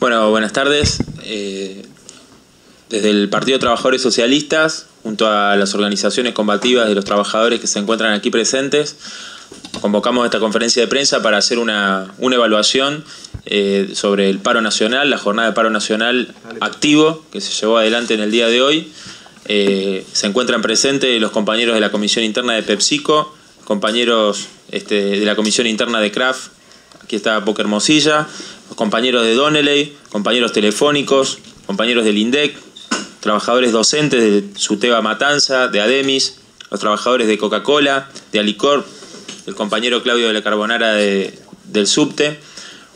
Bueno, buenas tardes. Desde el Partido de Trabajadores Socialistas, junto a las organizaciones combativas de los trabajadores que se encuentran aquí presentes, convocamos esta conferencia de prensa para hacer una evaluación sobre el paro nacional, la jornada de paro nacional activo que se llevó adelante en el día de hoy. Se encuentran presentes los compañeros de la Comisión Interna de PepsiCo, compañeros de la Comisión Interna de CRAF, aquí está Boca Hermosilla, los compañeros de Donnelly, compañeros telefónicos, compañeros del INDEC, trabajadores docentes de Suteba Matanza, de Ademis, los trabajadores de Coca-Cola, de Alicorp, el compañero Claudio de la Carbonara del Subte.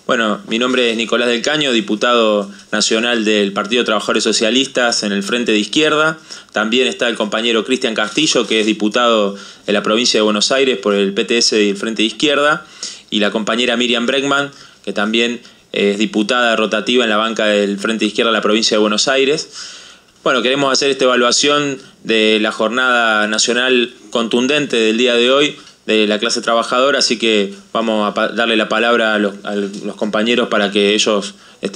Bueno, mi nombre es Nicolás del Caño, diputado nacional del Partido de Trabajadores Socialistas en el Frente de Izquierda. También está el compañero Cristian Castillo, que es diputado de la provincia de Buenos Aires por el PTS del Frente de Izquierda. Y la compañera Miriam Bregman, que también es diputada rotativa en la banca del Frente de Izquierda de la provincia de Buenos Aires. Bueno, queremos hacer esta evaluación de la jornada nacional contundente del día de hoy de la clase trabajadora, así que vamos a darle la palabra a los compañeros para que ellos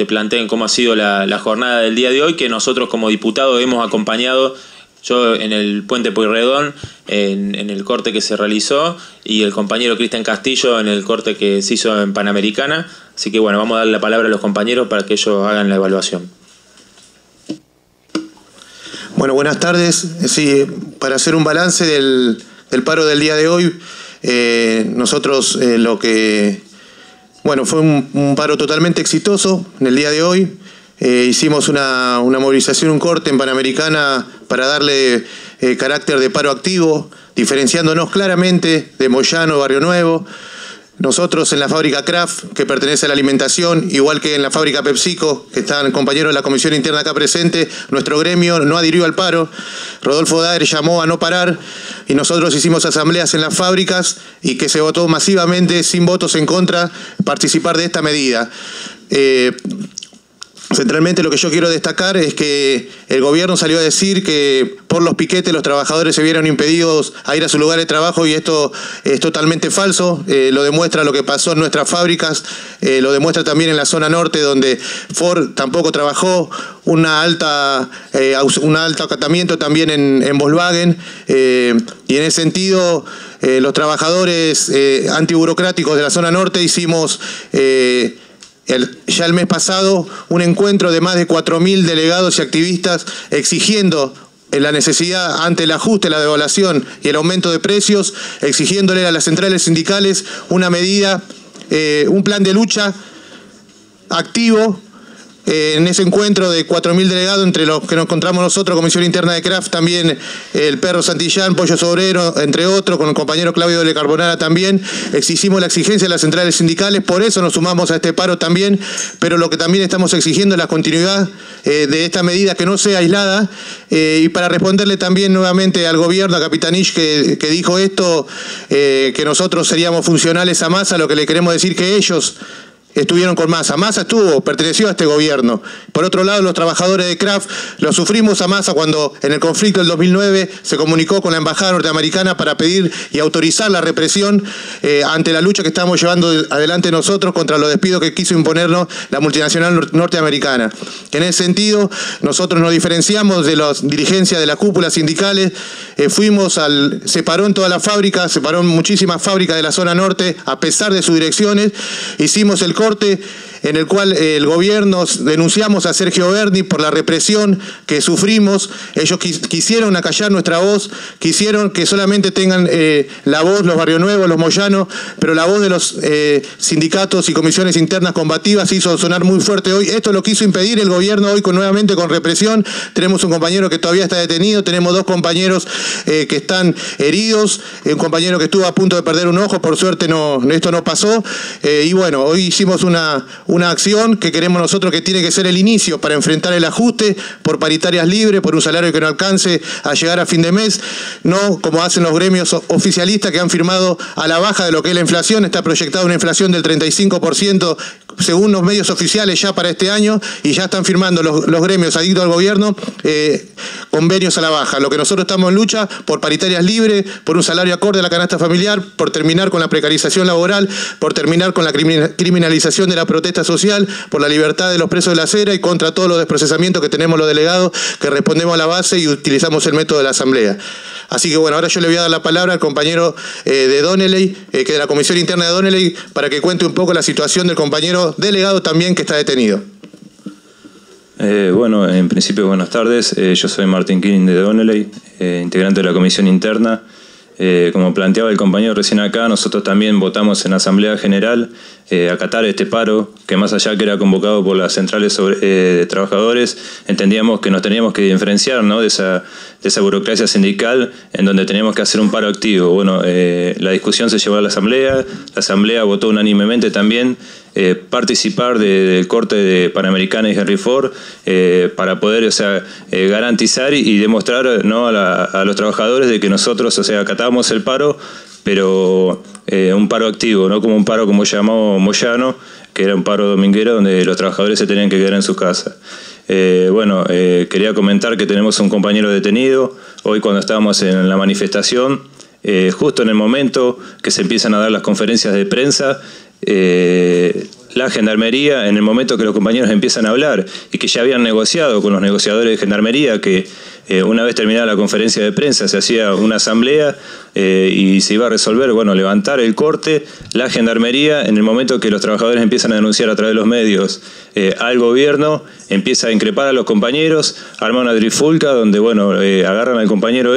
planteen cómo ha sido la jornada del día de hoy, que nosotros como diputados hemos acompañado, yo en el Puente Pueyrredón, en el corte que se realizó, y el compañero Cristian Castillo en el corte que se hizo en Panamericana. Así que bueno, vamos a darle la palabra a los compañeros para que ellos hagan la evaluación. Bueno, buenas tardes. Sí, para hacer un balance del paro del día de hoy, nosotros fue un paro totalmente exitoso en el día de hoy. Hicimos una movilización, un corte en Panamericana para darle carácter de paro activo, diferenciándonos claramente de Moyano, Barrio Nuevo. Nosotros en la fábrica Kraft, que pertenece a la alimentación, igual que en la fábrica PepsiCo, que están compañeros de la Comisión Interna acá presente, nuestro gremio no adhirió al paro. Rodolfo Daer llamó a no parar y nosotros hicimos asambleas en las fábricas y que se votó masivamente, sin votos en contra, participar de esta medida. Centralmente lo que yo quiero destacar es que el gobierno salió a decir que por los piquetes los trabajadores se vieron impedidos a ir a su lugar de trabajo, y esto es totalmente falso. Lo demuestra lo que pasó en nuestras fábricas, lo demuestra también en la zona norte, donde Ford tampoco trabajó, un alto acatamiento también en Volkswagen, y en ese sentido los trabajadores antiburocráticos de la zona norte hicimos ya el mes pasado un encuentro de más de 4.000 delegados y activistas exigiendo la necesidad ante el ajuste, la devaluación y el aumento de precios, exigiéndole a las centrales sindicales una medida, un plan de lucha activo. En ese encuentro de 4.000 delegados, entre los que nos encontramos nosotros, Comisión Interna de Kraft, también el Perro Santillán, Pollo Sobrero, entre otros, con el compañero Claudio de la Carbonara también, exigimos la exigencia de las centrales sindicales, por eso nos sumamos a este paro también, pero lo que también estamos exigiendo es la continuidad de esta medida, que no sea aislada, y para responderle también nuevamente al gobierno, a Capitanich, que dijo esto, que nosotros seríamos funcionales a Massa, lo que le queremos decir que ellos estuvieron con Massa. Massa perteneció a este gobierno. Por otro lado, los trabajadores de Kraft lo sufrimos a Massa cuando en el conflicto del 2009 se comunicó con la embajada norteamericana para pedir y autorizar la represión ante la lucha que estamos llevando adelante nosotros contra los despidos que quiso imponernos la multinacional norteamericana. En ese sentido, nosotros nos diferenciamos de las dirigencias de las cúpulas sindicales, se paró en todas las fábricas, se paró en muchísimas fábricas de la zona norte, a pesar de sus direcciones. Hicimos el corte en el cual el gobierno denunciamos a Sergio Berni por la represión que sufrimos. Ellos quisieron acallar nuestra voz, quisieron que solamente tengan la voz los Barrio Nuevo, los Moyanos, pero la voz de los sindicatos y comisiones internas combativas hizo sonar muy fuerte hoy. Esto lo quiso impedir el gobierno hoy nuevamente con represión. Tenemos un compañero que todavía está detenido, tenemos dos compañeros que están heridos, un compañero que estuvo a punto de perder un ojo, por suerte esto no pasó, y bueno, hoy hicimos una acción que queremos nosotros, que tiene que ser el inicio para enfrentar el ajuste por paritarias libres, por un salario que no alcance a llegar a fin de mes, no como hacen los gremios oficialistas que han firmado a la baja de lo que es la inflación. Está proyectada una inflación del 35% según los medios oficiales, ya para este año, y ya están firmando los gremios adictos al gobierno convenios a la baja. Lo que nosotros estamos en lucha por paritarias libres, por un salario acorde a la canasta familiar, por terminar con la precarización laboral, por terminar con la criminalización de la protesta social, por la libertad de los presos de la acera y contra todos los desprocesamientos que tenemos los delegados que respondemos a la base y utilizamos el método de la asamblea. Así que bueno, ahora yo le voy a dar la palabra al compañero de Donnelly, que de la Comisión Interna de Donnelly, para que cuente un poco la situación del compañero delegado también que está detenido. Bueno, en principio buenas tardes. Yo soy Martín King de Donnelly, integrante de la Comisión Interna. Como planteaba el compañero recién acá, nosotros también votamos en la Asamblea General acatar este paro, que más allá que era convocado por las centrales de trabajadores, entendíamos que nos teníamos que diferenciar, ¿no?, de esa burocracia sindical en donde teníamos que hacer un paro activo. Bueno, la discusión se llevó a la Asamblea votó unánimemente también participar del corte de Panamericana y Henry Ford para poder, garantizar y demostrar, ¿no?, a los trabajadores de que nosotros, acatábamos el paro, pero un paro activo, no como un paro como llamó Moyano, que era un paro dominguero donde los trabajadores se tenían que quedar en su casa. Quería comentar que tenemos un compañero detenido. Hoy, cuando estábamos en la manifestación, justo en el momento que se empiezan a dar las conferencias de prensa, la Gendarmería, en el momento que los compañeros empiezan a hablar y que ya habían negociado con los negociadores de Gendarmería que una vez terminada la conferencia de prensa se hacía una asamblea y se iba a resolver, levantar el corte, la Gendarmería, en el momento que los trabajadores empiezan a denunciar a través de los medios al gobierno, empieza a increpar a los compañeros, arma una trifulca donde, agarran al compañero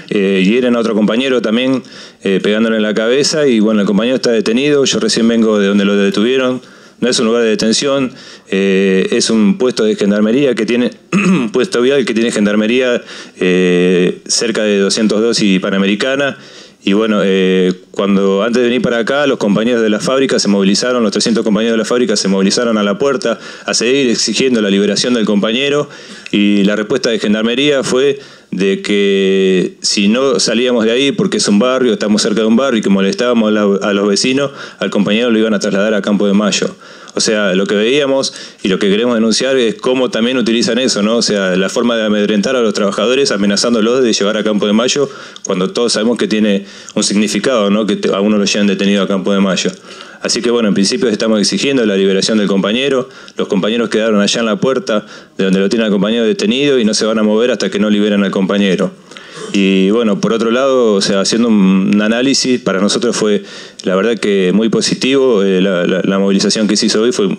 hieren a otro compañero también pegándole en la cabeza y, el compañero está detenido. Yo recién vengo de donde lo detuvieron. No es un lugar de detención, es un puesto de Gendarmería que tiene, un puesto vial que tiene Gendarmería cerca de 202 y Panamericana. Y cuando antes de venir para acá, los compañeros de la fábrica se movilizaron, los 300 compañeros de la fábrica se movilizaron a la puerta a seguir exigiendo la liberación del compañero, y la respuesta de Gendarmería fue de que si no salíamos de ahí, porque es un barrio, estamos cerca de un barrio y que molestábamos a los vecinos, al compañero lo iban a trasladar a Campo de Mayo. O sea, lo que veíamos y lo que queremos denunciar es cómo también utilizan eso, ¿no? O sea, la forma de amedrentar a los trabajadores amenazándolos de llevar a Campo de Mayo, cuando todos sabemos que tiene un significado, ¿no?, que a uno lo llevan detenido a Campo de Mayo. Así que en principio estamos exigiendo la liberación del compañero. Los compañeros quedaron allá en la puerta de donde lo tiene al compañero detenido y no se van a mover hasta que no liberen al compañero. Y por otro lado, haciendo un análisis, para nosotros fue la verdad que muy positivo. La movilización que se hizo hoy fue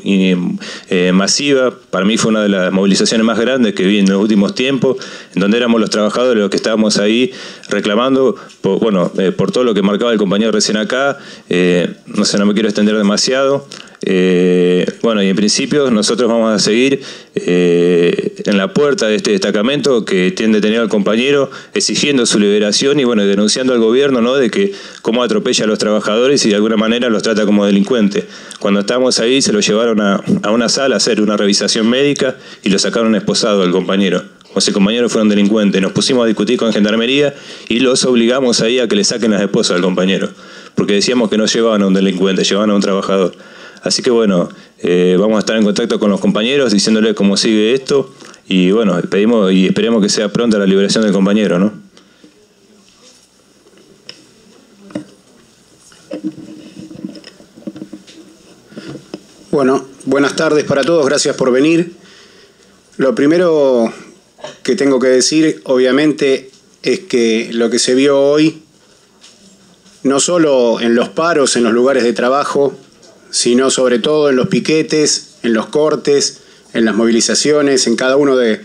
masiva. Para mí fue una de las movilizaciones más grandes que vi en los últimos tiempos, en donde éramos los trabajadores los que estábamos ahí reclamando por todo lo que marcaba el compañero recién acá. No me quiero extender demasiado. Y en principio nosotros vamos a seguir en la puerta de este destacamento que tiene detenido al compañero, exigiendo su liberación y denunciando al gobierno, ¿no?, de que cómo atropella a los trabajadores y de alguna manera los trata como delincuentes. Cuando estábamos ahí se lo llevaron a una sala a hacer una revisación médica y lo sacaron esposado al compañero, como si el compañero fuera un delincuente. Nos pusimos a discutir con Gendarmería y los obligamos ahí a que le saquen las esposas al compañero, porque decíamos que no llevaban a un delincuente, llevaban a un trabajador. Así que vamos a estar en contacto con los compañeros diciéndoles cómo sigue esto y pedimos y esperemos que sea pronta la liberación del compañero, ¿no? Buenas tardes para todos, gracias por venir. Lo primero que tengo que decir, obviamente, es que lo que se vio hoy, no solo en los paros, en los lugares de trabajo, sino sobre todo en los piquetes, en los cortes, en las movilizaciones, en cada uno de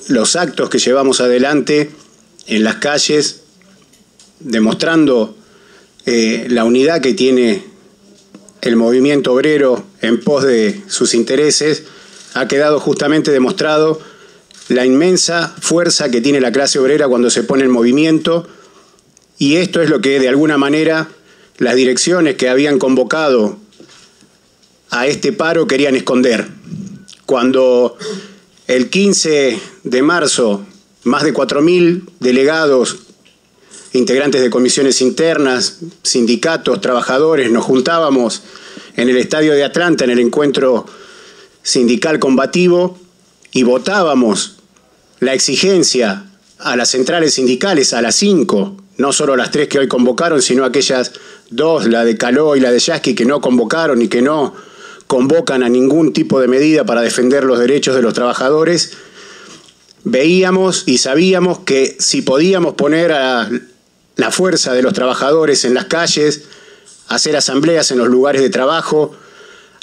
los actos que llevamos adelante en las calles, demostrando la unidad que tiene el movimiento obrero en pos de sus intereses, ha quedado justamente demostrado la inmensa fuerza que tiene la clase obrera cuando se pone en movimiento, y esto es lo que de alguna manera las direcciones que habían convocado a este paro querían esconder. Cuando el 15 de marzo más de 4.000 delegados, integrantes de comisiones internas, sindicatos, trabajadores, nos juntábamos en el estadio de Atlanta, en el encuentro sindical combativo, y votábamos la exigencia a las centrales sindicales, a las 5, no solo las 3 que hoy convocaron, sino aquellas 2, la de Caló y la de Yasky, que no convocaron y que no convocan a ningún tipo de medida para defender los derechos de los trabajadores, veíamos y sabíamos que si podíamos poner a la fuerza de los trabajadores en las calles, hacer asambleas en los lugares de trabajo,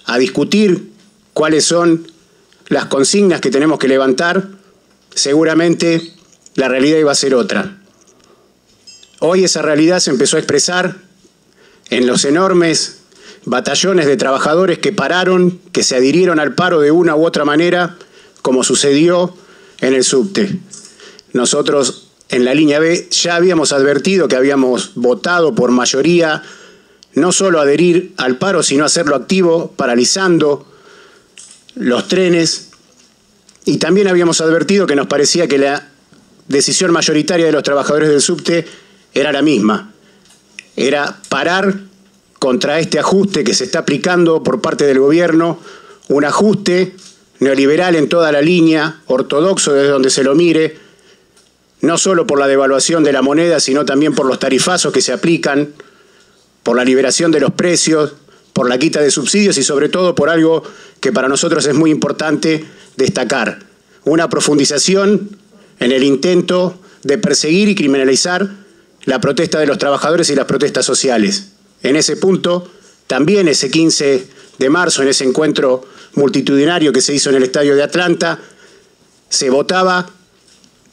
a discutir cuáles son las consignas que tenemos que levantar, seguramente la realidad iba a ser otra. Hoy esa realidad se empezó a expresar en los enormes batallones de trabajadores que pararon, que se adhirieron al paro de una u otra manera, como sucedió en el subte. Nosotros en la línea B ya habíamos advertido que habíamos votado por mayoría no solo adherir al paro, sino hacerlo activo, paralizando los trenes, y también habíamos advertido que nos parecía que la decisión mayoritaria de los trabajadores del subte era la misma, era parar contra este ajuste que se está aplicando por parte del gobierno, un ajuste neoliberal en toda la línea, ortodoxo desde donde se lo mire, no solo por la devaluación de la moneda, sino también por los tarifazos que se aplican, por la liberación de los precios, por la quita de subsidios y sobre todo por algo que para nosotros es muy importante destacar, una profundización en el intento de perseguir y criminalizar la protesta de los trabajadores y las protestas sociales. En ese punto, también ese 15 de marzo, en ese encuentro multitudinario que se hizo en el estadio de Atlanta, se votaba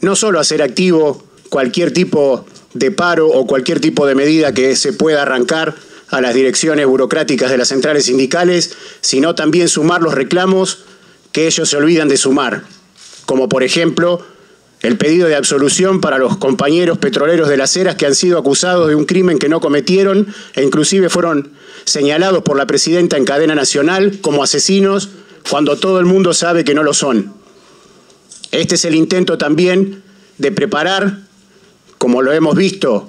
no solo hacer activo cualquier tipo de paro o cualquier tipo de medida que se pueda arrancar a las direcciones burocráticas de las centrales sindicales, sino también sumar los reclamos que ellos se olvidan de sumar, como por ejemplo el pedido de absolución para los compañeros petroleros de las Heras que han sido acusados de un crimen que no cometieron e inclusive fueron señalados por la presidenta en cadena nacional como asesinos cuando todo el mundo sabe que no lo son. Este es el intento también de preparar, como lo hemos visto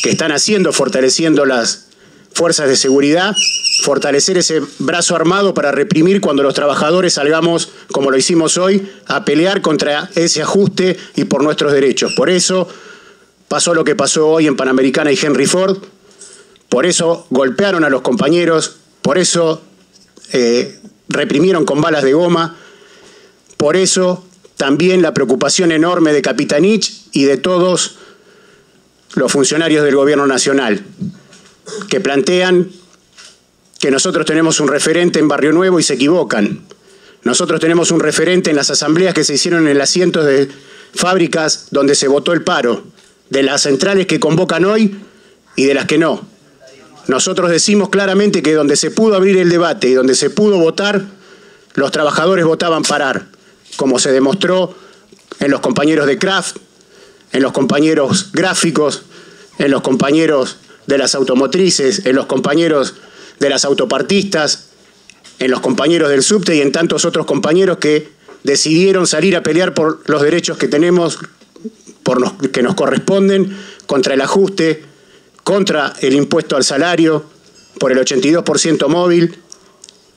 que están haciendo, fortaleciendo las fuerzas de seguridad, fortalecer ese brazo armado para reprimir cuando los trabajadores salgamos, como lo hicimos hoy, a pelear contra ese ajuste y por nuestros derechos. Por eso pasó lo que pasó hoy en Panamericana y Henry Ford, por eso golpearon a los compañeros, por eso reprimieron con balas de goma, por eso también la preocupación enorme de Capitanich y de todos los funcionarios del gobierno nacional, que plantean que nosotros tenemos un referente en Barrio Nuevo y se equivocan. Nosotros tenemos un referente en las asambleas que se hicieron en las cientos de fábricas donde se votó el paro, de las centrales que convocan hoy y de las que no. Nosotros decimos claramente que donde se pudo abrir el debate y donde se pudo votar, los trabajadores votaban parar, como se demostró en los compañeros de Kraft, en los compañeros gráficos, en los compañeros de las automotrices, en los compañeros de las autopartistas, en los compañeros del subte y en tantos otros compañeros que decidieron salir a pelear por los derechos que tenemos, que nos corresponden, contra el ajuste, contra el impuesto al salario, por el 82% móvil.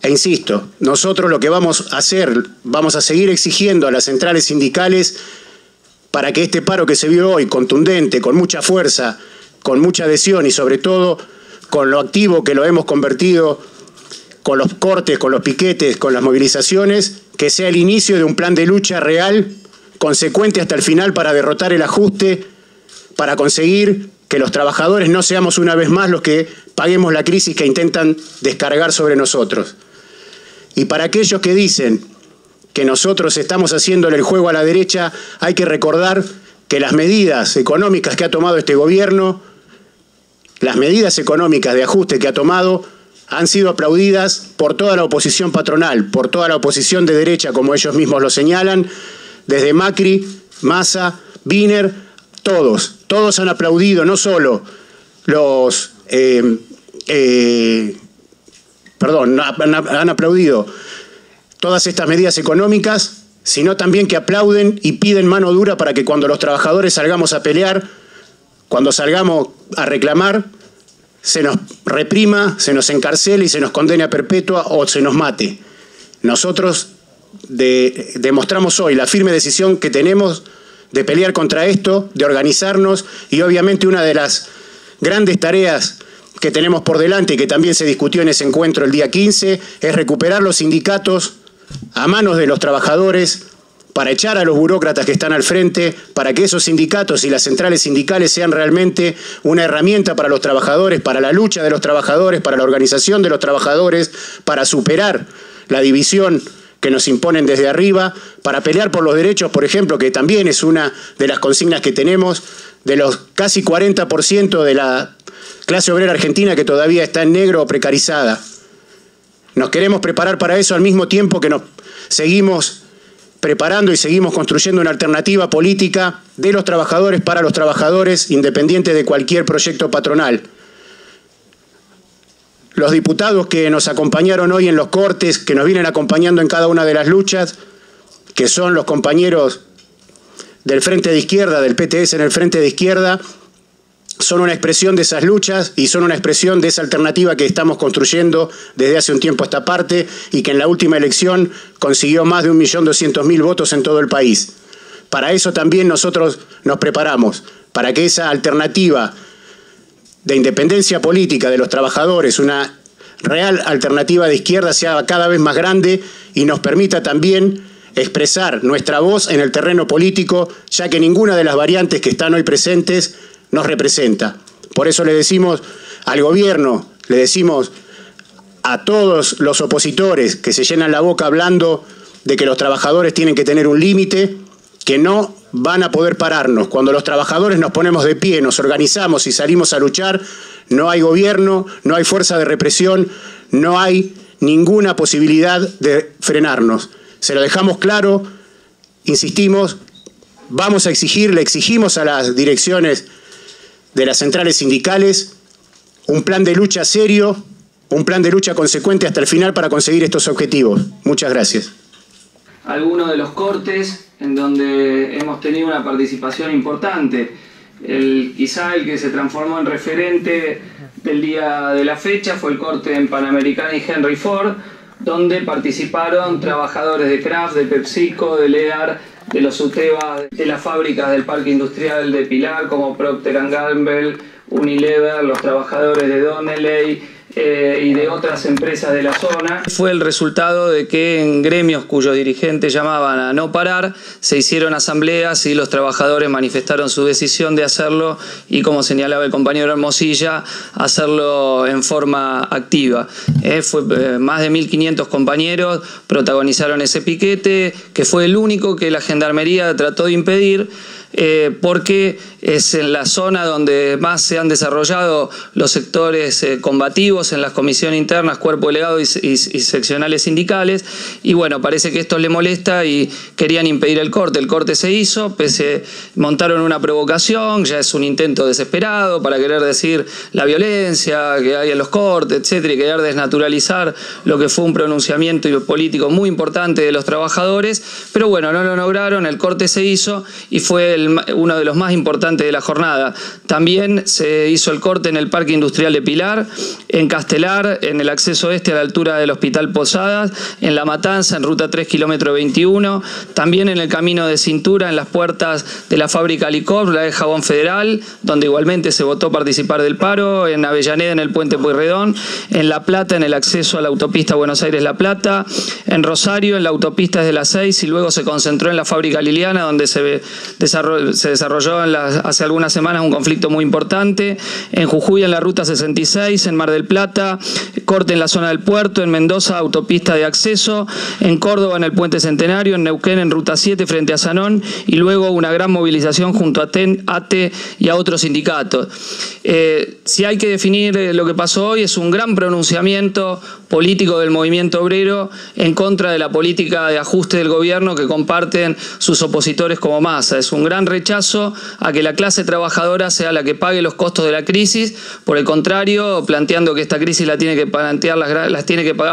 E insisto, nosotros lo que vamos a hacer, vamos a seguir exigiendo a las centrales sindicales para que este paro que se vio hoy, contundente, con mucha fuerza, con mucha adhesión y sobre todo con lo activo que lo hemos convertido, con los cortes, con los piquetes, con las movilizaciones, que sea el inicio de un plan de lucha real, consecuente hasta el final para derrotar el ajuste, para conseguir que los trabajadores no seamos una vez más los que paguemos la crisis que intentan descargar sobre nosotros. Y para aquellos que dicen que nosotros estamos haciéndole el juego a la derecha, hay que recordar que las medidas económicas que ha tomado este gobierno, las medidas económicas de ajuste que ha tomado, han sido aplaudidas por toda la oposición patronal, por toda la oposición de derecha, como ellos mismos lo señalan, desde Macri, Massa, Wiener, todos han aplaudido, no solo han aplaudido todas estas medidas económicas, sino también que aplauden y piden mano dura para que cuando los trabajadores salgamos a pelear, cuando salgamos a reclamar, se nos reprima, se nos encarcele y se nos condene a perpetua o se nos mate. Nosotros demostramos hoy la firme decisión que tenemos de pelear contra esto, de organizarnos, y obviamente una de las grandes tareas que tenemos por delante y que también se discutió en ese encuentro el día 15 es recuperar los sindicatos a manos de los trabajadores para echar a los burócratas que están al frente, para que esos sindicatos y las centrales sindicales sean realmente una herramienta para los trabajadores, para la lucha de los trabajadores, para la organización de los trabajadores, para superar la división que nos imponen desde arriba, para pelear por los derechos, por ejemplo, que también es una de las consignas que tenemos, de los casi 40% de la clase obrera argentina que todavía está en negro o precarizada. Nos queremos preparar para eso al mismo tiempo que nos seguimos preparando y seguimos construyendo una alternativa política de los trabajadores para los trabajadores, independiente de cualquier proyecto patronal. Los diputados que nos acompañaron hoy en los cortes, que nos vienen acompañando en cada una de las luchas, que son los compañeros del Frente de Izquierda, del PTS en el Frente de Izquierda, son una expresión de esas luchas y son una expresión de esa alternativa que estamos construyendo desde hace un tiempo a esta parte y que en la última elección consiguió más de 1.200.000 votos en todo el país. Para eso también nosotros nos preparamos, para que esa alternativa de independencia política de los trabajadores, una real alternativa de izquierda, sea cada vez más grande y nos permita también expresar nuestra voz en el terreno político, ya que ninguna de las variantes que están hoy presentes nos representa. Por eso le decimos al gobierno, le decimos a todos los opositores que se llenan la boca hablando de que los trabajadores tienen que tener un límite, que no van a poder pararnos. Cuando los trabajadores nos ponemos de pie, nos organizamos y salimos a luchar, no hay gobierno, no hay fuerza de represión, no hay ninguna posibilidad de frenarnos. Se lo dejamos claro, insistimos, vamos a exigir, le exigimos a las direcciones de las centrales sindicales un plan de lucha serio, un plan de lucha consecuente hasta el final para conseguir estos objetivos. Muchas gracias. Algunos de los cortes en donde hemos tenido una participación importante. Quizá el que se transformó en referente del día de la fecha fue el corte en Panamericana y Henry Ford, donde participaron trabajadores de Kraft, de PepsiCo, de Lear, de los UTEBA, de las fábricas del Parque Industrial de Pilar como Procter & Gamble, Unilever, los trabajadores de Donnelley y de otras empresas de la zona. Fue el resultado de que en gremios cuyos dirigentes llamaban a no parar, se hicieron asambleas y los trabajadores manifestaron su decisión de hacerlo y, como señalaba el compañero Hermosilla, hacerlo en forma activa. Más de 1.500 compañeros protagonizaron ese piquete, que fue el único que la Gendarmería trató de impedir, porque es en la zona donde más se han desarrollado los sectores combativos en las comisiones internas, cuerpo delegado y seccionales sindicales, y bueno, parece que esto le molesta y querían impedir el corte. El corte se hizo, montaron una provocación, ya es un intento desesperado para querer decir la violencia que hay en los cortes, etcétera, y querer desnaturalizar lo que fue un pronunciamiento político muy importante de los trabajadores, pero bueno, no lo lograron, el corte se hizo y fue uno de los más importantes de la jornada. También se hizo el corte en el Parque Industrial de Pilar, en Castelar, en el acceso este a la altura del Hospital Posadas, en La Matanza, en ruta 3 kilómetro 21, también en el Camino de Cintura, en las puertas de la fábrica Licor, la de Jabón Federal, donde igualmente se votó participar del paro, en Avellaneda, en el Puente Pueyrredón, en La Plata, en el acceso a la autopista Buenos Aires-La Plata, en Rosario, en la autopista desde las 6 y luego se concentró en la fábrica Liliana, donde se desarrolló hace algunas semanas un conflicto muy importante, en Jujuy en la ruta 66, en Mar del Plata, corte en la zona del puerto, en Mendoza autopista de acceso, en Córdoba en el Puente Centenario, en Neuquén en ruta 7 frente a Sanón y luego una gran movilización junto a TEN, ATE y a otros sindicatos. Si hay que definir lo que pasó hoy, es un gran pronunciamiento político del movimiento obrero en contra de la política de ajuste del gobierno que comparten sus opositores como Massa. Es un gran gran rechazo a que la clase trabajadora sea la que pague los costos de la crisis. Por el contrario, planteando que esta crisis la tiene que pagar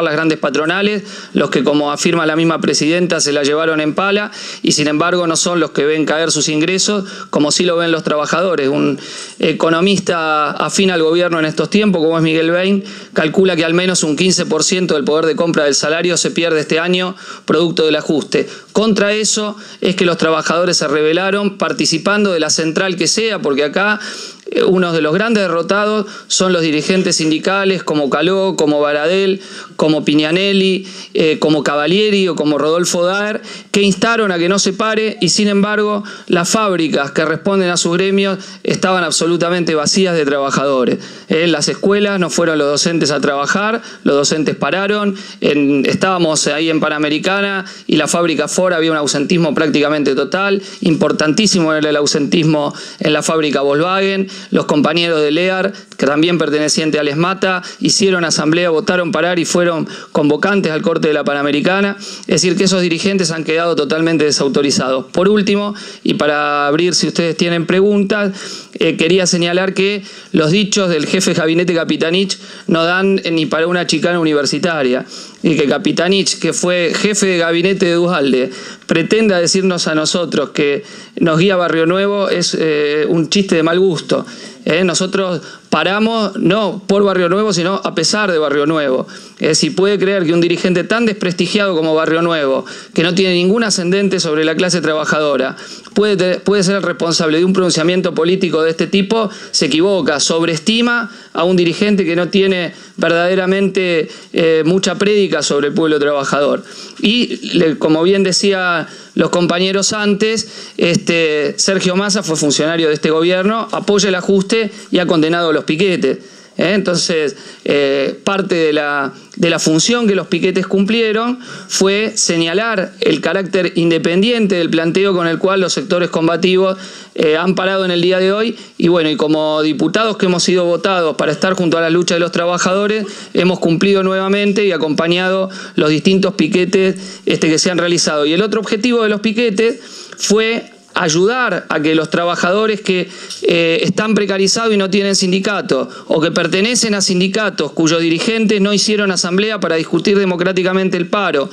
las grandes patronales, los que, como afirma la misma presidenta, se la llevaron en pala y sin embargo no son los que ven caer sus ingresos, como sí lo ven los trabajadores. Un economista afín al gobierno en estos tiempos, como es Miguel Bain, calcula que al menos un 15% del poder de compra del salario se pierde este año producto del ajuste. Contra eso es que los trabajadores se rebelaron participando de la central que sea, porque acá uno de los grandes derrotados son los dirigentes sindicales como Caló, como Baradel, como Pignanelli, como Cavalieri o como Rodolfo Daer, que instaron a que no se pare y sin embargo las fábricas que responden a sus gremios estaban absolutamente vacías de trabajadores. En las escuelas no fueron los docentes a trabajar, los docentes pararon, estábamos ahí en Panamericana y la fábrica Ford había un ausentismo prácticamente total, importantísimo era el ausentismo en la fábrica Volkswagen. Los compañeros de LEAR, que también perteneciente al ESMATA, hicieron asamblea, votaron parar y fueron convocantes al corte de la Panamericana. Es decir, que esos dirigentes han quedado totalmente desautorizados. Por último, y para abrir si ustedes tienen preguntas, quería señalar que los dichos del jefe de gabinete Capitanich no dan ni para una chicana universitaria. Y que Capitanich, que fue jefe de gabinete de Duhalde, pretenda decirnos a nosotros que nos guía Barrio Nuevo es un chiste de mal gusto. Nosotros paramos no por Barrio Nuevo, sino a pesar de Barrio Nuevo. Si puede creer que un dirigente tan desprestigiado como Barrio Nuevo, que no tiene ningún ascendente sobre la clase trabajadora, puede ser el responsable de un pronunciamiento político de este tipo, se equivoca, sobreestima a un dirigente que no tiene verdaderamente mucha prédica sobre el pueblo trabajador. Y como bien decía los compañeros antes, Sergio Massa fue funcionario de este gobierno, apoya el ajuste y ha condenado los piquetes. Entonces, parte de la función que los piquetes cumplieron fue señalar el carácter independiente del planteo con el cual los sectores combativos han parado en el día de hoy. Y bueno, y como diputados que hemos sido votados para estar junto a la lucha de los trabajadores, hemos cumplido nuevamente y acompañado los distintos piquetes que se han realizado. Y el otro objetivo de los piquetes fue ayudar a que los trabajadores que están precarizados y no tienen sindicato o que pertenecen a sindicatos cuyos dirigentes no hicieron asamblea para discutir democráticamente el paro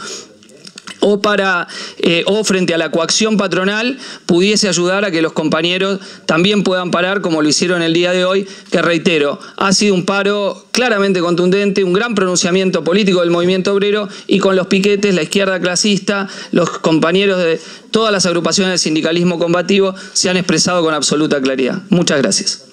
o frente a la coacción patronal, pudiese ayudar a que los compañeros también puedan parar como lo hicieron el día de hoy, que reitero, ha sido un paro claramente contundente, un gran pronunciamiento político del movimiento obrero, y con los piquetes, la izquierda clasista, los compañeros de todas las agrupaciones del sindicalismo combativo se han expresado con absoluta claridad. Muchas gracias.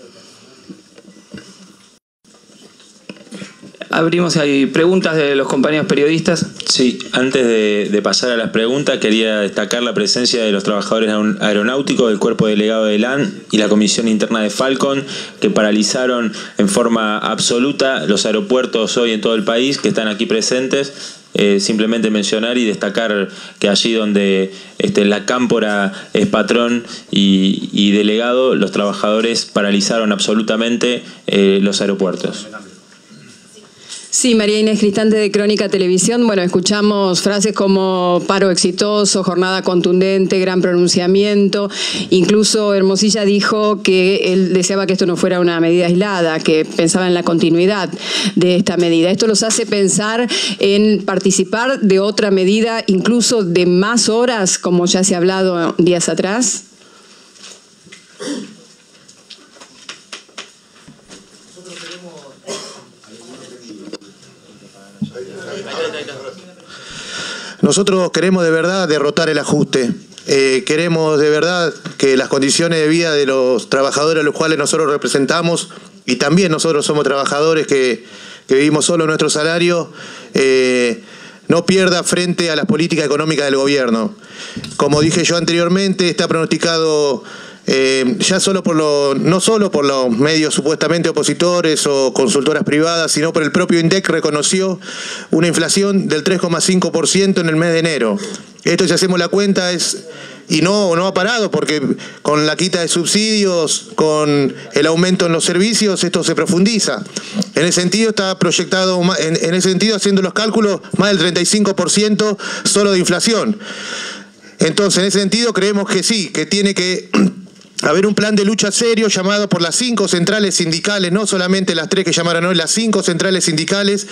Abrimos ahí preguntas de los compañeros periodistas. Sí, antes de pasar a las preguntas, quería destacar la presencia de los trabajadores aeronáuticos del cuerpo delegado de LAN y la comisión interna de Falcon, que paralizaron en forma absoluta los aeropuertos hoy en todo el país, que están aquí presentes. Simplemente mencionar y destacar que allí donde la cámpora es patrón y delegado, los trabajadores paralizaron absolutamente los aeropuertos. Sí, María Inés Cristante de Crónica Televisión. Bueno, escuchamos frases como paro exitoso, jornada contundente, gran pronunciamiento. Incluso Hermosilla dijo que él deseaba que esto no fuera una medida aislada, que pensaba en la continuidad de esta medida. Esto los hace pensar en participar de otra medida, incluso de más horas, como ya se ha hablado días atrás. Nosotros queremos de verdad derrotar el ajuste. Queremos de verdad que las condiciones de vida de los trabajadores a los cuales nosotros representamos, y también nosotros somos trabajadores que vivimos solo nuestro salario, no pierda frente a las políticas económicas del gobierno. Como dije yo anteriormente, está pronosticado ya no solo por los medios supuestamente opositores o consultoras privadas, sino por el propio INDEC, reconoció una inflación del 3,5% en el mes de enero. Esto, si hacemos la cuenta, y no ha parado, porque con la quita de subsidios, con el aumento en los servicios, esto se profundiza. En ese sentido está proyectado, en ese sentido, haciendo los cálculos, más del 35% solo de inflación. Entonces, en ese sentido, creemos que sí, que tiene que haber un plan de lucha serio llamado por las 5 centrales sindicales, no solamente las 3 que llamaron hoy, las 5 centrales sindicales,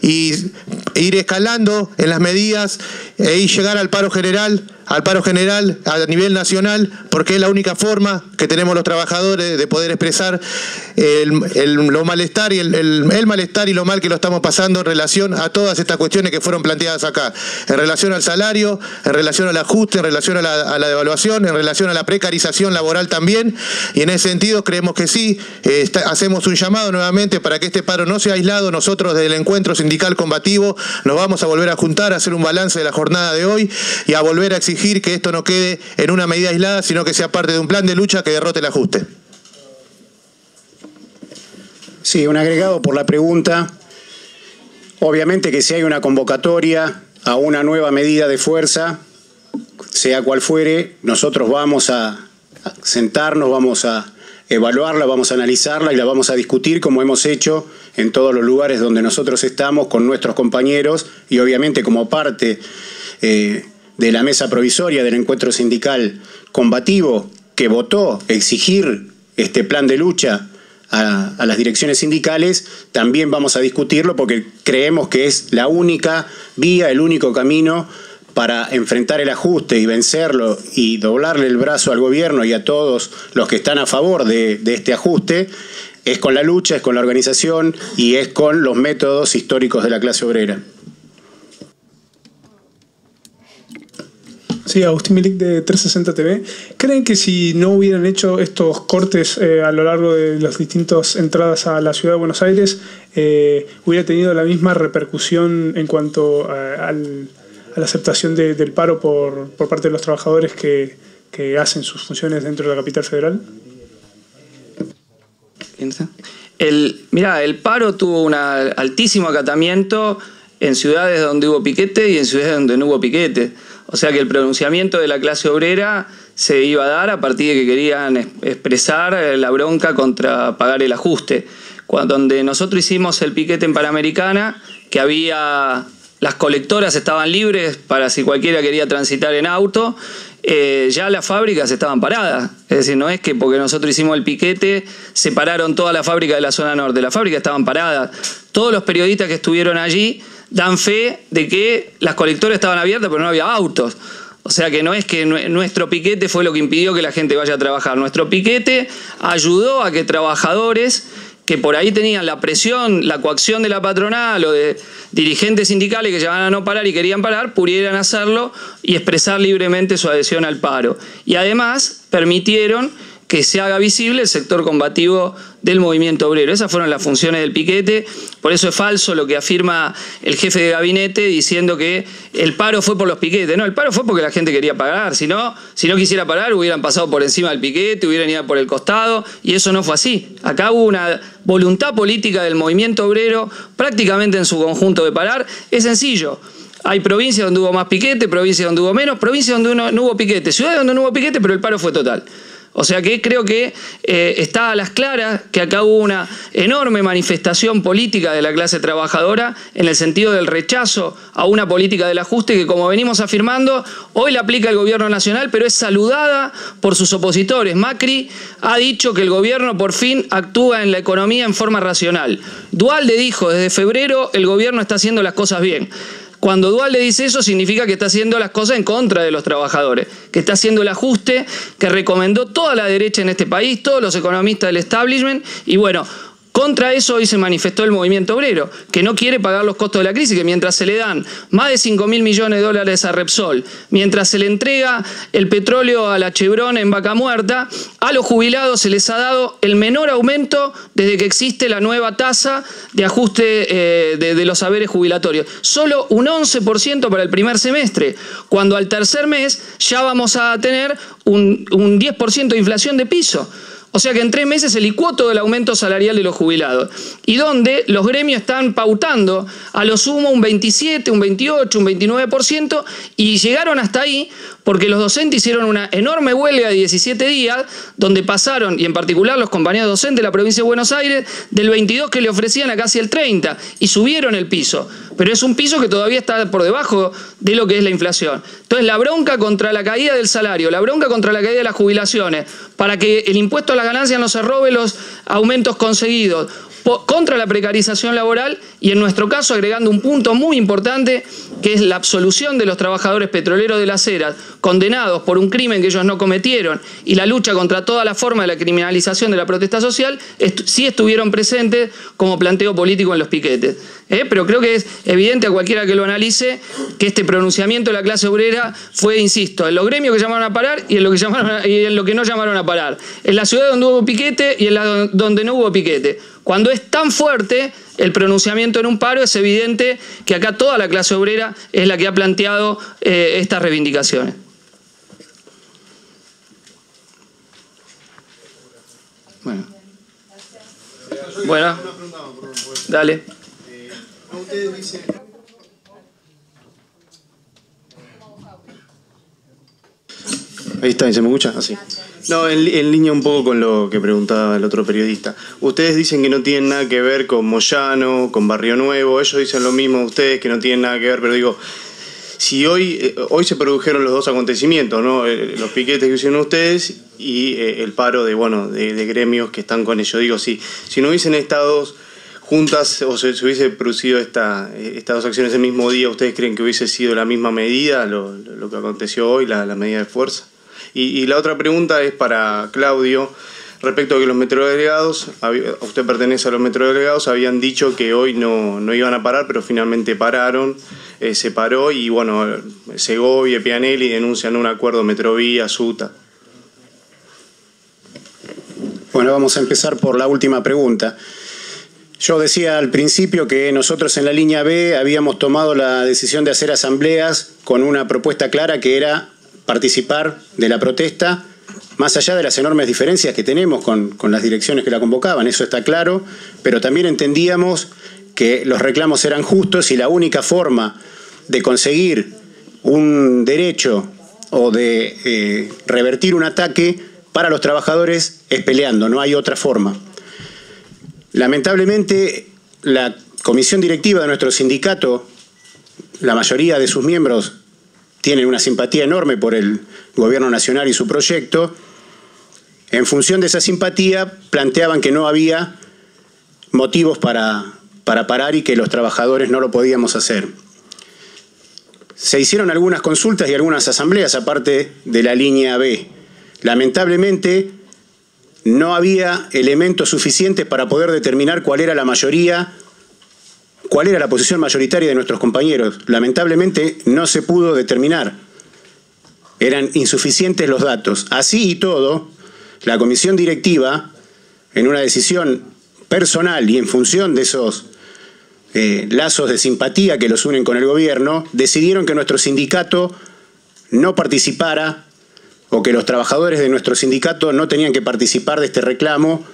y ir escalando en las medidas y llegar al paro general a nivel nacional, porque es la única forma que tenemos los trabajadores de poder expresar lo malestar y el malestar y lo mal que lo estamos pasando en relación a todas estas cuestiones que fueron planteadas acá, en relación al salario, en relación al ajuste, en relación a la devaluación, en relación a la precarización laboral también, y en ese sentido creemos que sí, hacemos un llamado nuevamente para que este paro no sea aislado. Nosotros desde el encuentro sindical combativo nos vamos a volver a juntar, a hacer un balance de la jornada de hoy y a volver a exigir que esto no quede en una medida aislada, sino que sea parte de un plan de lucha que derrote el ajuste. Sí, un agregado por la pregunta. Obviamente que si hay una convocatoria a una nueva medida de fuerza, sea cual fuere, nosotros vamos a sentarnos, vamos a evaluarla, vamos a analizarla y la vamos a discutir como hemos hecho en todos los lugares donde nosotros estamos con nuestros compañeros y obviamente como parte de la mesa provisoria del encuentro sindical combativo que votó exigir este plan de lucha a las direcciones sindicales, también vamos a discutirlo porque creemos que es la única vía, el único camino para enfrentar el ajuste y vencerlo y doblarle el brazo al gobierno y a todos los que están a favor de este ajuste. Es con la lucha, es con la organización y es con los métodos históricos de la clase obrera. Sí, Agustín Milik de 360 TV. ¿Creen que si no hubieran hecho estos cortes a lo largo de las distintas entradas a la ciudad de Buenos Aires, hubiera tenido la misma repercusión en cuanto a la aceptación del paro por parte de los trabajadores que hacen sus funciones dentro de la capital federal? El paro tuvo un altísimo acatamiento en ciudades donde hubo piquete y en ciudades donde no hubo piquete. O sea que el pronunciamiento de la clase obrera se iba a dar a partir de que querían expresar la bronca contra pagar el ajuste. Donde nosotros hicimos el piquete en Panamericana, que las colectoras estaban libres para si cualquiera quería transitar en auto, ya las fábricas estaban paradas. Es decir, no es que porque nosotros hicimos el piquete separaron toda la fábrica de la zona norte, las fábricas estaban paradas. Todos los periodistas que estuvieron allí dan fe de que las colectoras estaban abiertas pero no había autos. O sea que no es que nuestro piquete fue lo que impidió que la gente vaya a trabajar. Nuestro piquete ayudó a que trabajadores que por ahí tenían la presión, la coacción de la patronal o de dirigentes sindicales que llegaban a no parar y querían parar, pudieran hacerlo y expresar libremente su adhesión al paro. Y además permitieron que se haga visible el sector combativo del movimiento obrero. Esas fueron las funciones del piquete. Por eso es falso lo que afirma el jefe de gabinete diciendo que el paro fue por los piquetes. No, el paro fue porque la gente quería pagar. Si no quisiera parar, hubieran pasado por encima del piquete, hubieran ido por el costado, y eso no fue así. Acá hubo una voluntad política del movimiento obrero prácticamente en su conjunto de parar. Es sencillo. Hay provincias donde hubo más piquete, provincias donde hubo menos, provincias donde no hubo piquete, ciudades donde no hubo piquete, pero el paro fue total. O sea que creo que está a las claras que acá hubo una enorme manifestación política de la clase trabajadora en el sentido del rechazo a una política del ajuste que, como venimos afirmando, hoy la aplica el gobierno nacional, pero es saludada por sus opositores. Macri ha dicho que el gobierno por fin actúa en la economía en forma racional. Duhalde dijo desde febrero el gobierno está haciendo las cosas bien. Cuando Duhalde dice eso, significa que está haciendo las cosas en contra de los trabajadores, que está haciendo el ajuste que recomendó toda la derecha en este país, todos los economistas del establishment, y bueno, contra eso hoy se manifestó el movimiento obrero, que no quiere pagar los costos de la crisis, que mientras se le dan más de 5.000 millones de dólares a Repsol, mientras se le entrega el petróleo a la Chevron en Vaca Muerta, a los jubilados se les ha dado el menor aumento desde que existe la nueva tasa de ajuste de los haberes jubilatorios. Solo un 11% para el primer semestre, cuando al tercer mes ya vamos a tener un 10% de inflación de piso. O sea que en 3 meses se licuó todo el aumento salarial de los jubilados. Y donde los gremios están pautando a lo sumo un 27, un 28, un 29%, y llegaron hasta ahí porque los docentes hicieron una enorme huelga de 17 días, donde pasaron, y en particular los compañeros docentes de la provincia de Buenos Aires, del 22 que le ofrecían a casi el 30, y subieron el piso. pero es un piso que todavía está por debajo de lo que es la inflación. Entonces, la bronca contra la caída del salario, la bronca contra la caída de las jubilaciones, para que el impuesto a las ganancias no se robe los aumentos conseguidos, contra la precarización laboral y en nuestro caso agregando un punto muy importante que es la absolución de los trabajadores petroleros de las eras condenados por un crimen que ellos no cometieron y la lucha contra toda la forma de la criminalización de la protesta social sí estuvieron presentes como planteo político en los piquetes. Pero creo que es evidente a cualquiera que lo analice que este pronunciamiento de la clase obrera fue, insisto, en los gremios que llamaron a parar y en lo que no llamaron a parar, en la ciudad donde hubo piquete y en la donde no hubo piquete. Cuando es tan fuerte el pronunciamiento en un paro, es evidente que acá toda la clase obrera es la que ha planteado estas reivindicaciones. Bueno, dale. Ahí está, ¿se me escucha? Así. No, en línea un poco con lo que preguntaba el otro periodista. Ustedes dicen que no tienen nada que ver con Moyano, con Barrio Nuevo. Ellos dicen lo mismo ustedes, que no tienen nada que ver, pero digo, si hoy se produjeron los dos acontecimientos, ¿no? Los piquetes que hicieron ustedes y el paro de gremios que están con ellos. Digo, si no hubiesen estado juntas o se hubiese producido estas dos acciones el mismo día, ¿ustedes creen que hubiese sido la misma medida lo que aconteció hoy, la medida de fuerza? Y la otra pregunta es para Claudio, respecto a que los metrodelegados, usted pertenece a los metrodelegados, habían dicho que hoy no iban a parar, pero finalmente pararon, se paró y Segovia, Pianelli denuncian un acuerdo Metrovía, SUTA. Bueno, vamos a empezar por la última pregunta. Yo decía al principio que nosotros en la línea B habíamos tomado la decisión de hacer asambleas con una propuesta clara que era participar de la protesta, más allá de las enormes diferencias que tenemos con las direcciones que la convocaban, eso está claro, pero también entendíamos que los reclamos eran justos y la única forma de conseguir un derecho o de revertir un ataque para los trabajadores es peleando, no hay otra forma. Lamentablemente, la comisión directiva de nuestro sindicato, la mayoría de sus miembros tienen una simpatía enorme por el gobierno nacional y su proyecto. En función de esa simpatía, planteaban que no había motivos para parar y que los trabajadores no lo podíamos hacer. Se hicieron algunas consultas y algunas asambleas, aparte de la línea B. Lamentablemente, no había elementos suficientes para poder determinar cuál era la mayoría, cuál era la posición mayoritaria de nuestros compañeros. Lamentablemente no se pudo determinar. Eran insuficientes los datos. Así y todo, la comisión directiva, en una decisión personal y en función de esos lazos de simpatía que los unen con el gobierno, decidieron que nuestro sindicato no participara o que los trabajadores de nuestro sindicato no tenían que participar de este reclamo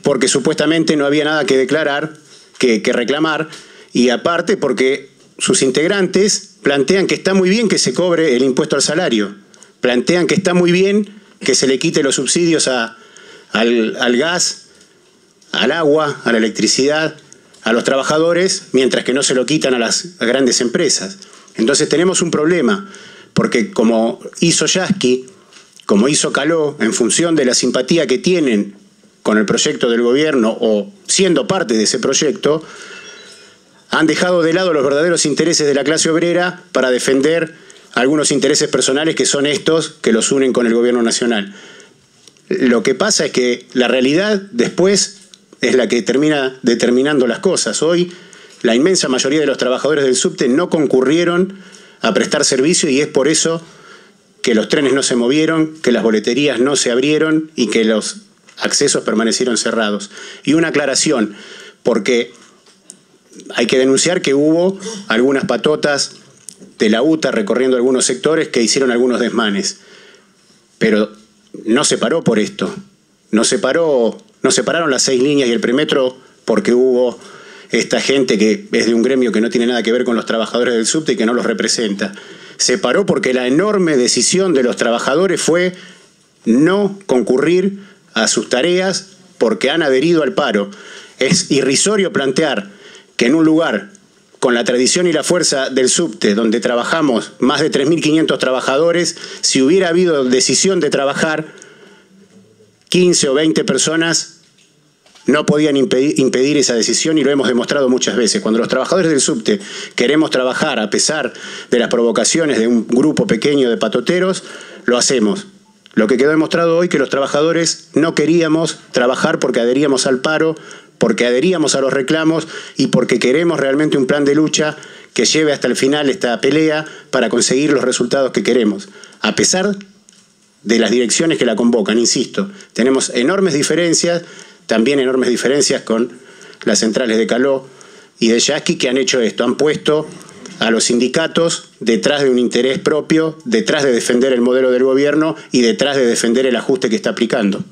porque supuestamente no había nada que declarar, que reclamar, y aparte porque sus integrantes plantean que está muy bien que se cobre el impuesto al salario, plantean que está muy bien que se le quite los subsidios al gas, al agua, a la electricidad, a los trabajadores, mientras que no se lo quitan a las grandes empresas. Entonces tenemos un problema, porque como hizo Yasky, como hizo Caló, en función de la simpatía que tienen con el proyecto del gobierno o siendo parte de ese proyecto, han dejado de lado los verdaderos intereses de la clase obrera para defender algunos intereses personales que son estos que los unen con el gobierno nacional. Lo que pasa es que la realidad después es la que termina determinando las cosas. Hoy la inmensa mayoría de los trabajadores del subte no concurrieron a prestar servicio y es por eso que los trenes no se movieron, que las boleterías no se abrieron y que los accesos permanecieron cerrados. Y una aclaración, porque hay que denunciar que hubo algunas patotas de la UTA recorriendo algunos sectores que hicieron algunos desmanes. Pero no se paró por esto. No se pararon las 6 líneas y el premetro porque hubo esta gente que es de un gremio que no tiene nada que ver con los trabajadores del subte y que no los representa. Se paró porque la enorme decisión de los trabajadores fue no concurrir a sus tareas porque han adherido al paro. Es irrisorio plantear que en un lugar con la tradición y la fuerza del subte, donde trabajamos más de 3.500 trabajadores, si hubiera habido decisión de trabajar, 15 o 20 personas no podían impedir esa decisión, y lo hemos demostrado muchas veces. Cuando los trabajadores del subte queremos trabajar a pesar de las provocaciones de un grupo pequeño de patoteros, lo hacemos. Lo que quedó demostrado hoy que los trabajadores no queríamos trabajar porque adheríamos al paro, porque adheríamos a los reclamos y porque queremos realmente un plan de lucha que lleve hasta el final esta pelea para conseguir los resultados que queremos. A pesar de las direcciones que la convocan, insisto, tenemos enormes diferencias, también enormes diferencias con las centrales de Caló y de Yasky, que han hecho esto, han puesto a los sindicatos detrás de un interés propio, detrás de defender el modelo del gobierno y detrás de defender el ajuste que está aplicando.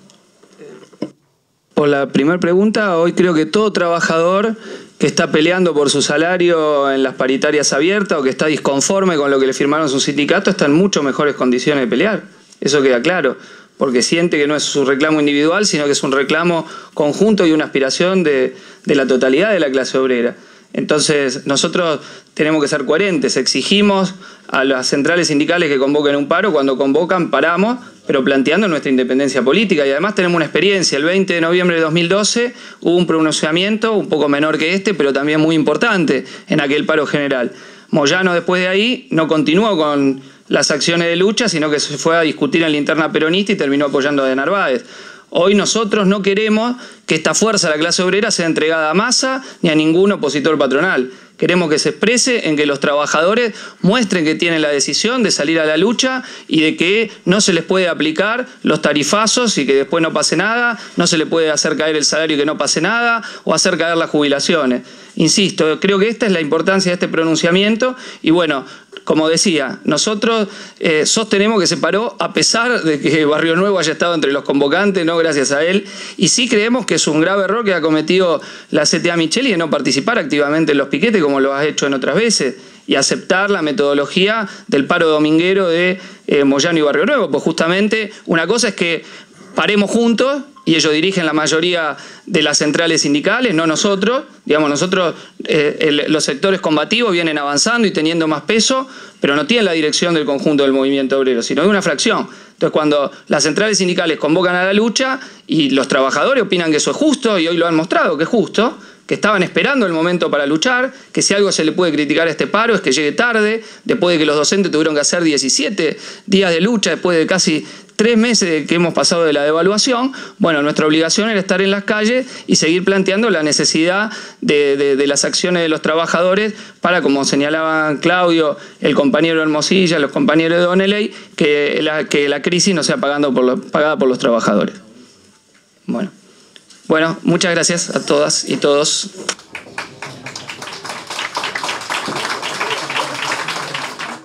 Por la primera pregunta, hoy creo que todo trabajador que está peleando por su salario en las paritarias abiertas o que está disconforme con lo que le firmaron su sindicato está en mucho mejores condiciones de pelear. Eso queda claro, porque siente que no es su reclamo individual, sino que es un reclamo conjunto y una aspiración de la totalidad de la clase obrera. Entonces, nosotros tenemos que ser coherentes, exigimos a las centrales sindicales que convoquen un paro, cuando convocan paramos, pero planteando nuestra independencia política, y además tenemos una experiencia. El 20 de noviembre de 2012 hubo un pronunciamiento un poco menor que este, pero también muy importante en aquel paro general. Moyano después de ahí no continuó con las acciones de lucha, sino que se fue a discutir en la interna peronista y terminó apoyando a de Narváez. Hoy nosotros no queremos que esta fuerza de la clase obrera sea entregada a Massa ni a ningún opositor patronal. Queremos que se exprese en que los trabajadores muestren que tienen la decisión de salir a la lucha y de que no se les puede aplicar los tarifazos y que después no pase nada, no se le puede hacer caer el salario y que no pase nada, o hacer caer las jubilaciones. Insisto, creo que esta es la importancia de este pronunciamiento y bueno, como decía, nosotros sostenemos que se paró a pesar de que Barrio Nuevo haya estado entre los convocantes, no gracias a él, y sí creemos que es un grave error que ha cometido la CTA Micheli de no participar activamente en los piquetes como lo ha hecho en otras veces y aceptar la metodología del paro dominguero de Moyano y Barrio Nuevo, pues justamente una cosa es que paremos juntos y ellos dirigen la mayoría de las centrales sindicales, no nosotros. Digamos, nosotros, los sectores combativos vienen avanzando y teniendo más peso, pero no tienen la dirección del conjunto del movimiento obrero, sino de una fracción. Entonces, cuando las centrales sindicales convocan a la lucha y los trabajadores opinan que eso es justo, y hoy lo han mostrado que es justo, que estaban esperando el momento para luchar, que si algo se le puede criticar a este paro es que llegue tarde, después de que los docentes tuvieron que hacer 17 días de lucha, después de casi 3 meses que hemos pasado de la devaluación. Bueno, nuestra obligación era estar en las calles y seguir planteando la necesidad de las acciones de los trabajadores para, como señalaban Claudio, el compañero Hermosilla, los compañeros de Donnelly, que la crisis no sea pagada por los trabajadores. Bueno, muchas gracias a todas y todos.